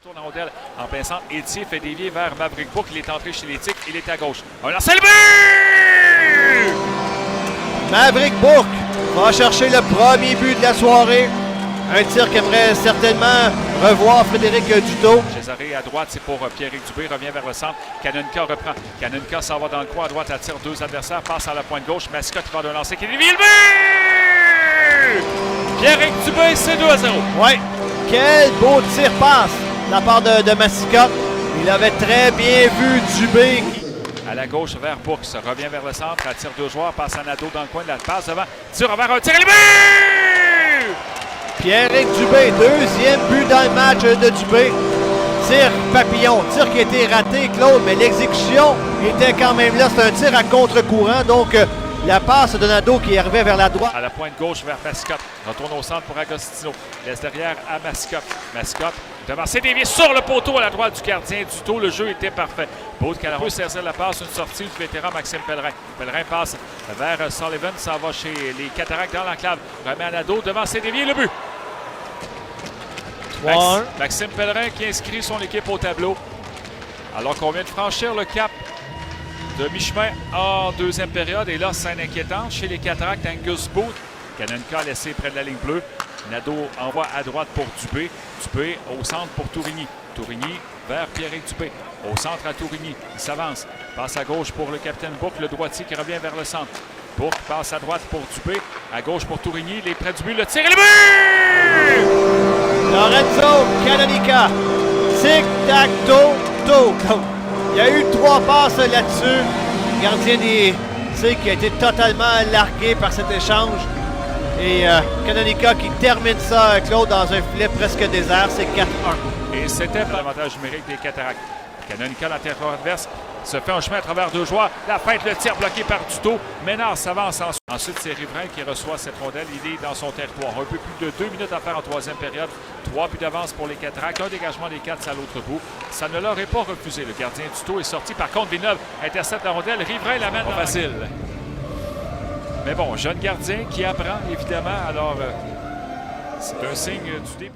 Tourne en rondelle en plein centre. Etier fait dévier vers Maverick Bourque. Il est entré chez les Tics. Il est à gauche. Un lancer le but! Maverick Bourque va chercher le premier but de la soirée. Un tir qu'aimerait certainement revoir Frédéric Dutot. Césaré à droite, c'est pour Pierrick Dubé. Revient vers le centre. Kanonka reprend. Kanonka s'en va dans le coin à droite. Attire deux adversaires. Passe à la pointe gauche. Mascotte va d'un lancer qui dévie le but! Pierrick Dubé, c'est 2-0. Oui, quel beau tir-passe de la part de Mascotte. Il avait très bien vu Dubé. À la gauche vers Bourque. Revient vers le centre. Attire deux joueurs. Passe à Nadeau dans le coin de la passe devant. Tire vers un tir et le but! Pierrick Dubé, deuxième but dans le match de Dubé. Tir papillon, tir qui a été raté, Claude, mais l'exécution était quand même là. C'est un tir à contre-courant, donc la passe de Nadeau qui arrivait vers la droite. À la pointe gauche vers Mascotte. Retourne au centre pour Agostino. Laisse derrière à Mascotte. Mascotte devant, c'est dévié sur le poteau à la droite du gardien Dutot. Le jeu était parfait. Baud-Caron peut saisir la passe. Une sortie du vétéran Maxime Pellerin. Pellerin passe vers Sullivan. Ça va chez les Cataractes dans l'enclave. Remet à Nadeau devant, c'est dévié. Le but! Maxime Pellerin qui inscrit son équipe au tableau. Alors qu'on vient de franchir le cap de mi-chemin en deuxième période. Et là, scène inquiétante chez les Cataractes. Angus Booth. Kanonka laissé près de la ligne bleue. Nadeau envoie à droite pour Dubé. Dubé au centre pour Tourigny. Tourigny vers Pierrick Dubé. Au centre à Tourigny. Il s'avance. Passe à gauche pour le capitaine Bourque. Le droitier qui revient vers le centre. Bourque passe à droite pour Dubé. À gauche pour Tourigny. Il est près du but. Le tir et le but! Lorenzo Canonica. Tic-tac-toe. Il y a eu 3 passes là-dessus. Le gardien des Tics qui a été totalement largué par cet échange. Et Canonica qui termine ça, Claude, dans un filet presque désert. C'est 4-1. Et c'était l'avantage numérique des Cataractes. Canonica, dans territoire adverse, se fait un chemin à travers deux joueurs. La feinte, le tir bloqué par Dutot. Ménard s'avance ensuite. C'est Riverain qui reçoit cette rondelle. Il est dans son territoire. Un peu plus de 2 minutes à faire en troisième période. 3 buts d'avance pour les Cataractes. Un dégagement des Cats à l'autre bout. Ça ne leur est pas refusé. Le gardien Dutot est sorti. Par contre, Villeneuve intercepte la rondelle. Riverain l'amène pas facile. Mais bon, jeune gardien qui apprend, évidemment. Alors, c'est un signe du début.